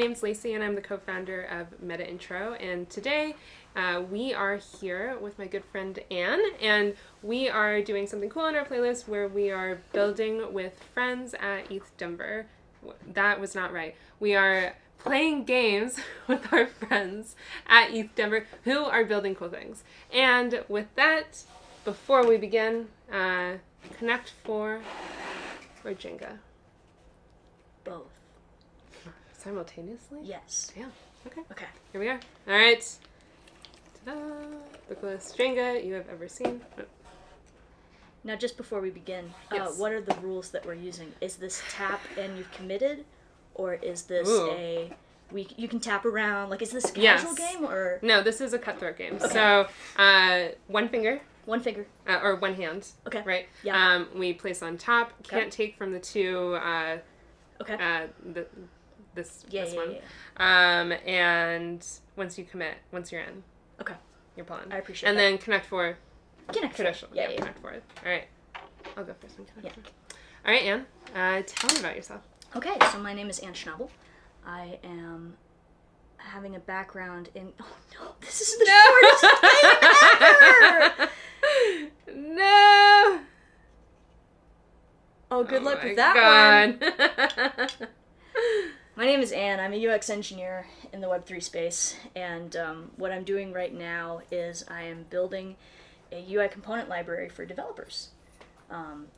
name's Lacey, and I'm the co-founder of Metaintro. And today we are here with my good friend Ann, and we are doing something cool on our playlist where we are building with friends at ETHDenver. That was not right. We are playing games with our friends at ETHDenver who are building cool things. And with that, before we begin, Connect 4 or Jenga? Both. Simultaneously? Yes. Yeah. Okay. Okay. Here we are. All right. Ta-da! The coolest Jenga you have ever seen. Oh. Now, just before we begin, Yes. what are the rules that we're using? Is this tap and you've committed, or is this you can tap around? Like, is this a casual game or? No, this is a cutthroat game. Okay. So, one finger. One finger. Or one hand. Okay. Right. Yeah. We place on top. Okay. Can't take from the two. Okay. This Yeah. one. And once you commit, once you're in. Okay. You're pulling. I appreciate and that. then Connect 4. Connect. Traditional. Yeah. Connect 4. All right. I'll go first. Yeah. All right, Ann. Tell me about yourself. Okay. So my name is Ann Schnabel. I am having a background in. Oh no! This is the shortest game ever. No. Oh, good luck with that one. one. My name is Ann. I'm a UX engineer in the Web3 space, and what I'm doing right now is I am building a UI component library for developers.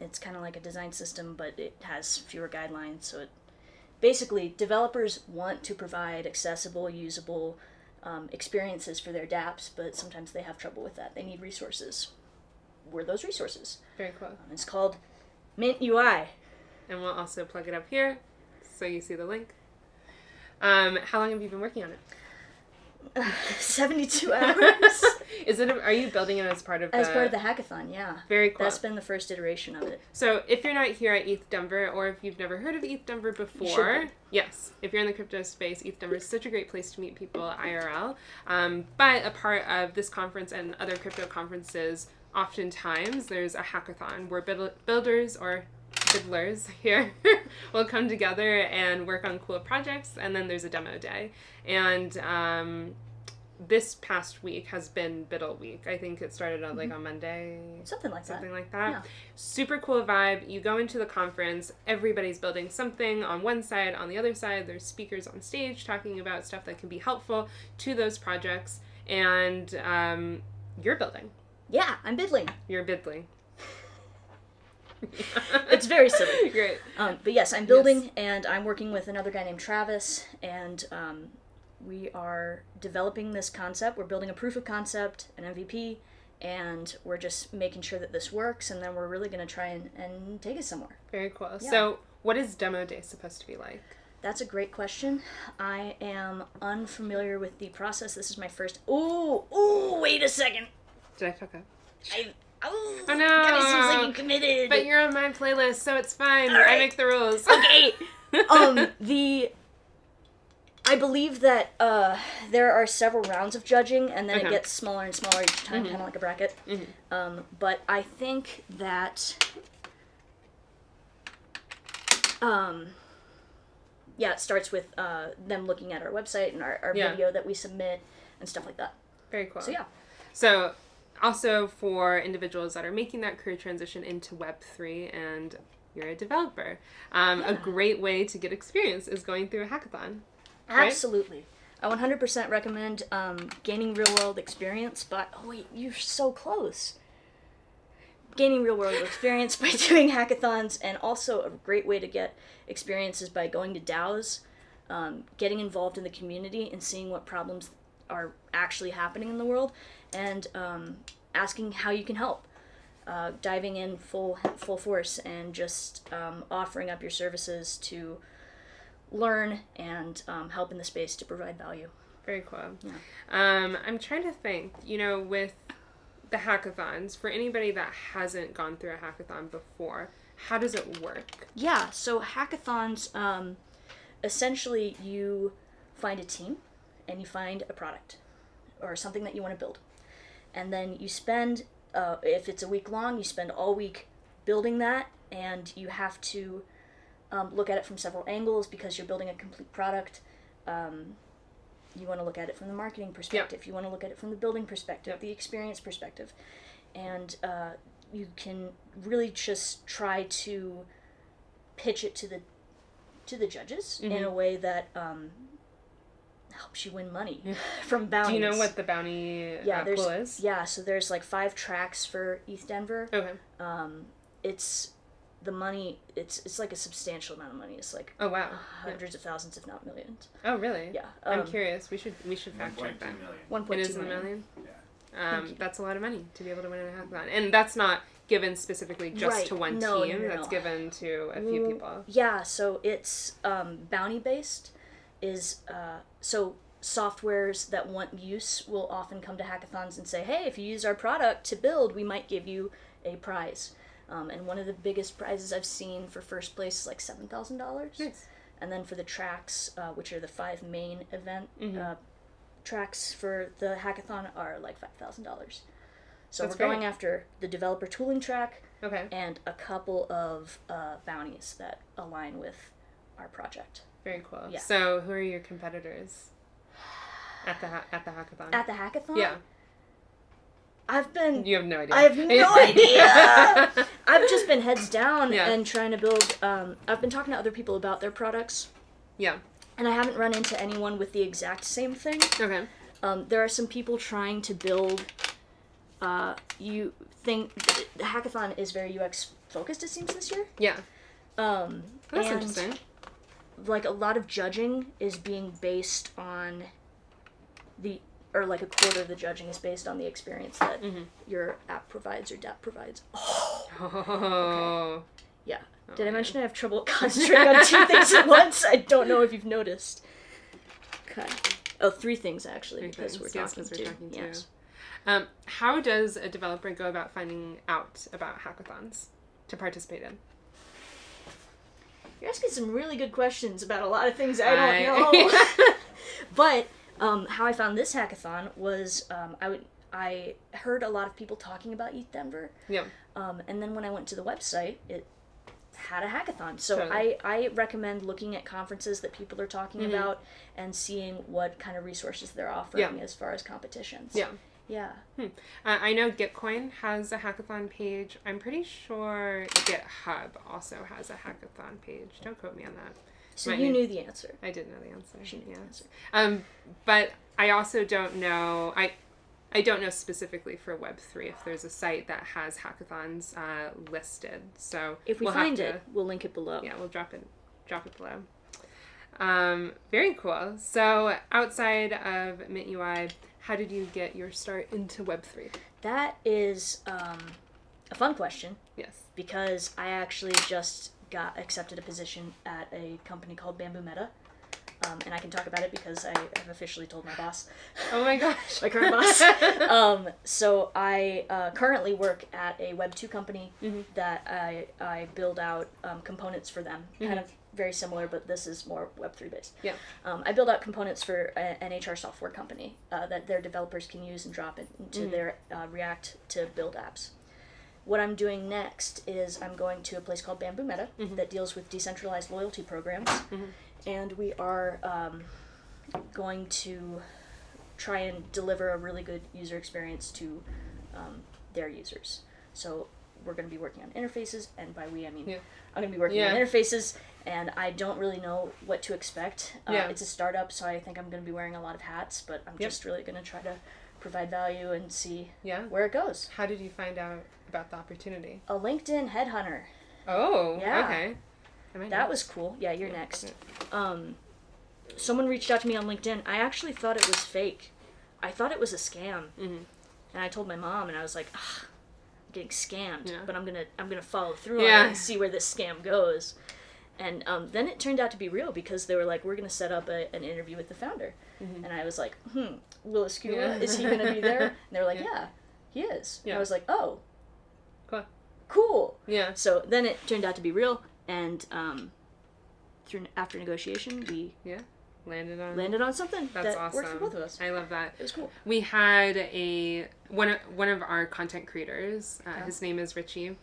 It's kind of like a design system, but it has fewer guidelines, so basically developers want to provide accessible, usable experiences for their dApps, but sometimes they have trouble with that. They need resources. We're those resources. Very cool. It's called MintUI. And we'll also plug it up here so you see the link. How long have you been working on it? 72 hours. Are you building it as part of the hackathon? Yeah. Very cool. That's been the first iteration of it. So if you're not here at ETHDenver, or if you've never heard of ETHDenver before, yes, if you're in the crypto space, ETHDenver is such a great place to meet people IRL. But a part of this conference and other crypto conferences, oftentimes there's a hackathon where builders or fiddlers here will come together and work on cool projects, and then there's a demo day. And this past week has been Biddle week. I think it started on on Monday. Something like that. Yeah. Super cool vibe. You go into the conference, everybody's building something on one side, on the other side there's speakers on stage talking about stuff that can be helpful to those projects, and you're building. Yeah, I'm biddling. You're biddling. It's very silly. Great. But yes, I'm building, and I'm working with another guy named Travis, and we are developing this concept. We're building a proof of concept, an MVP, and we're just making sure that this works, and then we're really going to try and take it somewhere. Very cool. Yeah. So what is demo day supposed to be like? That's a great question. I am unfamiliar with the process. This is my first... Ooh, wait a second. Did I fuck up? Oh no! Kind of seems like you committed. But you're on my playlist, so it's fine. All right. I make the rules. Okay. I believe that there are several rounds of judging, and then it gets smaller and smaller each time, kind of like a bracket. Mm-hmm. But I think that, it starts with them looking at our website and our video that we submit and stuff like that. Very cool. So yeah. So also for individuals that are making that career transition into Web3 and you're a developer, a great way to get experience is going through a hackathon. Right? Absolutely. I 100% recommend gaining real-world experience, but... Oh, wait, you're so close. Gaining real-world experience by doing hackathons, and also a great way to get experiences by going to DAOs, getting involved in the community and seeing what problems are actually happening in the world, and asking how you can help. Diving in full force and just offering up your services to learn and help in the space to provide value. Very cool. Yeah. I'm trying to think, with the hackathons, for anybody that hasn't gone through a hackathon before, how does it work? Yeah, so hackathons, essentially you find a team and you find a product or something that you want to build. And then you spend, if it's a week long, you spend all week building that, and you have to look at it from several angles because you're building a complete product. you want to look at it from the marketing perspective. You want to look at it from the building perspective, the experience perspective. And you can really just try to pitch it to the judges in a way that helps you win money from bounties. Do you know what the bounty pool is? Yeah, so there's like 5 tracks for ETHDenver. Okay. It's the money. It's like a substantial amount of money. It's like hundreds of thousands, if not millions. Oh, really? Yeah. I'm curious. We should fact check that. 1.2 It is million. $1 million. Yeah. That's a lot of money to be able to win in a hackathon, and that's not given specifically just to one team. That's given to a few people. Yeah. So it's bounty based. So softwares that want use will often come to hackathons and say, hey, if you use our product to build, we might give you a prize. And one of the biggest prizes I've seen for first place is like $7,000. Nice. And then for the tracks, which are the 5 main event tracks for the hackathon, are like $5,000. So we're going after the developer tooling track and a couple of bounties that align with our project. Very cool. Yeah. So who are your competitors at the hackathon? At the hackathon? Yeah. You have no idea. I have no idea. I've just been heads down and trying to build. I've been talking to other people about their products. Yeah. And I haven't run into anyone with the exact same thing. Okay. There are some people trying to build. You think the hackathon is very UX focused? It seems this year. Yeah. That's interesting. Like a lot of judging is being based on like a quarter of the judging is based on the experience that your app provides or DApp provides. Oh. Okay. Yeah. Did I mention I have trouble concentrating on 2 things at once? I don't know if you've noticed. Okay. Oh, 3 things actually, because we're talking too. Yes. How does a developer go about finding out about hackathons to participate in? You're asking some really good questions about a lot of things I don't know. But how I found this hackathon was I heard a lot of people talking about ETHDenver. Yeah. And then when I went to the website, it had a hackathon. So I recommend looking at conferences that people are talking about and seeing what kind of resources they're offering as far as competitions. Yeah. Yeah. I know Gitcoin has a hackathon page. I'm pretty sure GitHub also has a hackathon page. Don't quote me on that. So you knew the answer. I did know the answer. She knew the answer. But I also don't know. I don't know specifically for Web3 if there's a site that has hackathons listed. So if we find it, we'll link it below. Yeah, we'll drop it below. Very cool. So outside of MintUI, how did you get your start into Web3? That is a fun question. Yes. Because I actually just got accepted a position at a company called Bamboo Meta. And I can talk about it because I have officially told my boss. Oh my gosh. My current boss. So I currently work at a Web2 company that I build out components for them. Kind of very similar, but this is more Web3 based. Yeah. I build out components for an HR software company that their developers can use and drop into their React to build apps. What I'm doing next is I'm going to a place called Bamboo Meta that deals with decentralized loyalty programs. And we are going to try and deliver a really good user experience to their users. So we're going to be working on interfaces, and by we I mean I'm going to be working on interfaces, and I don't really know what to expect. It's a startup, so I think I'm going to be wearing a lot of hats, but I'm just really going to try to provide value and see where it goes. How did you find out about the opportunity? A LinkedIn headhunter. Oh, okay. That was cool. Yeah, you're next. Someone reached out to me on LinkedIn. I actually thought it was fake. I thought it was a scam. And I told my mom, and I was like, I'm getting scammed, but I'm gonna follow through on it and see where this scam goes. And then it turned out to be real because they were like, we're gonna set up an interview with the founder. And I was like, Will Escula, is he gonna be there? And they were like, yeah, he is. And I was like, oh, cool. Yeah. So then it turned out to be real. And after negotiation, we landed on something that's that awesome. worked for both of us. I love that. It was cool. We had a one of our content creators. His name is Richie.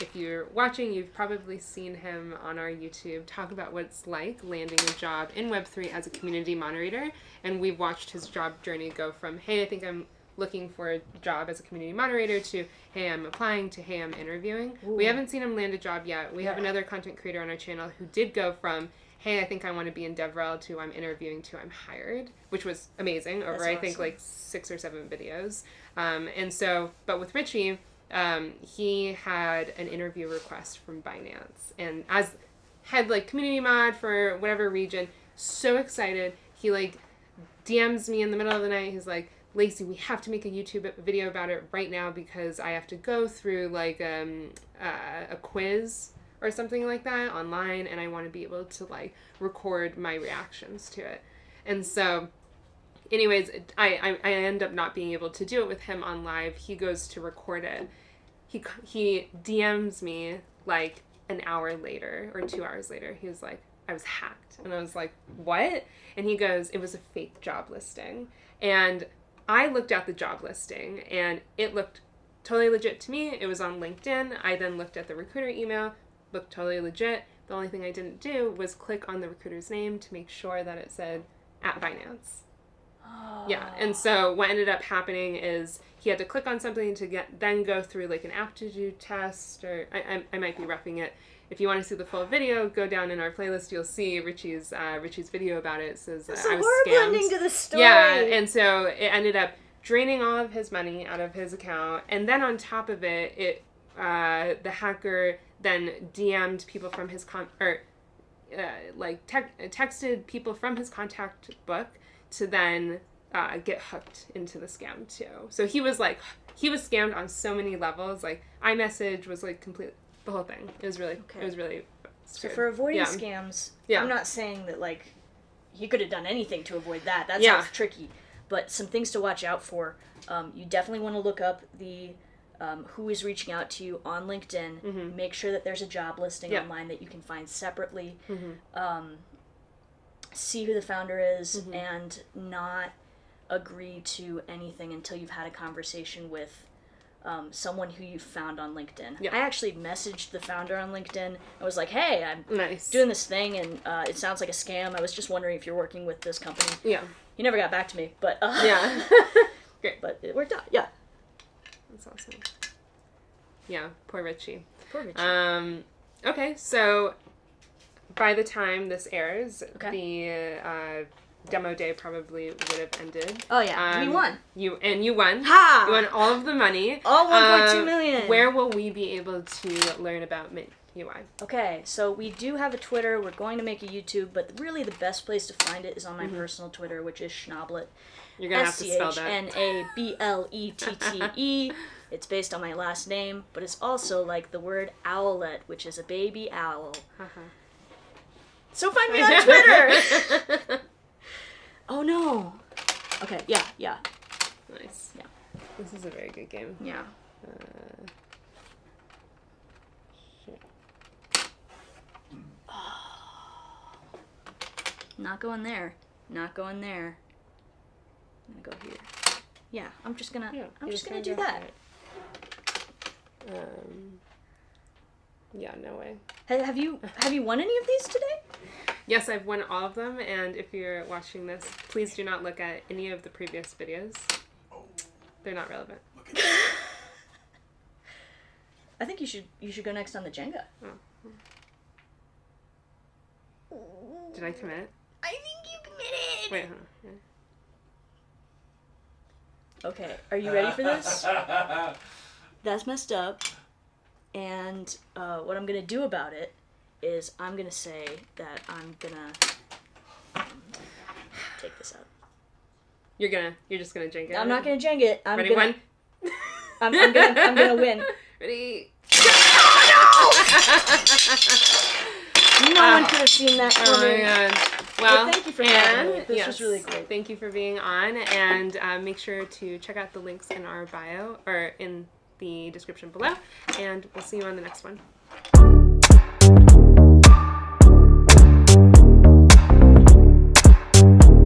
If you're watching, you've probably seen him on our YouTube talk about what it's like landing a job in Web3 as a community moderator. And we've watched his job journey go from, hey, I think I'm looking for a job as a community moderator, to, hey, I'm applying, to, hey, I'm interviewing. Ooh. We haven't seen him land a job yet. We have another content creator on our channel who did go from, hey, I think I want to be in DevRel, to I'm interviewing, to I'm hired, which was amazing over, I think, like 6 or 7 videos. And so, but with Richie, he had an interview request from Binance, and as head like community mod for whatever region, so excited. He like DMs me in the middle of the night. He's like, Lacey, we have to make a YouTube video about it right now because I have to go through like a quiz or something like that online, and I want to be able to like record my reactions to it. And so anyways, I end up not being able to do it with him on live. He goes to record it. He DMs me like an hour later or 2 hours later. He was like, I was hacked. And I was like, what? And he goes, it was a fake job listing. And I looked at the job listing and it looked totally legit to me. It was on LinkedIn. I then looked at the recruiter email, looked totally legit. The only thing I didn't do was click on the recruiter's name to make sure that it said at Binance. Oh. Yeah, and so what ended up happening is he had to click on something to then go through like an aptitude test, or I might be roughing it. If you want to see the full video, go down in our playlist. You'll see Richie's video about it. It says I was scammed. So we're blending to the story. Yeah, and so it ended up draining all of his money out of his account, and then on top of it, the hacker then DM'd people from his texted people from his contact book to then get hooked into the scam too. So he was scammed on so many levels. Like iMessage was like complete. The whole thing. It was really screwed. So for avoiding scams, I'm not saying that like he could have done anything to avoid that. That sounds tricky. But some things to watch out for. You definitely want to look up the who is reaching out to you on LinkedIn. Mm-hmm. Make sure that there's a job listing online that you can find separately. Mm-hmm. See who the founder is, mm-hmm. and not agree to anything until you've had a conversation with someone who you found on LinkedIn. Yeah. I actually messaged the founder on LinkedIn. I was like, hey, I'm doing this thing, and it sounds like a scam. I was just wondering if you're working with this company. Yeah. He never got back to me, but... yeah. Great. But it worked out, yeah. That's awesome. Yeah, poor Richie. Okay, so by the time this airs, the... demo day probably would have ended. Oh yeah, we won. You won. Ha! You won all of the money. All 1.2 million. Where will we be able to learn about MintUI? Okay, so we do have a Twitter. We're going to make a YouTube, but really the best place to find it is on my personal Twitter, which is Schnabel. You're gonna have to spell that. SCHNABLETTE. It's based on my last name, but it's also like the word owlet, which is a baby owl. Uh-huh. So find me on Twitter. Oh no. Okay, yeah. Nice. Yeah. This is a very good game. Yeah. Shit. Not going there. I'm gonna go here. Yeah, I'm just gonna do that. Yeah, no way. Have you won any of these today? Yes, I've won all of them, and if you're watching this, please do not look at any of the previous videos. They're not relevant. I think you should go next on the Jenga. Oh. Did I commit? I think you committed! Wait, hold on. Yeah. Okay, are you ready for this? That's messed up, and what I'm gonna do about it is I'm going to say that I'm going to take this out. You're just going to Jenga it? I'm not going to Jenga it. Ready, one? I'm going to win. Ready? Oh, no! No one could have seen that coming. Oh my god. Well, thank you for having me. This was really great. Thank you for being on, and make sure to check out the links in our bio, or in the description below, and we'll see you on the next one.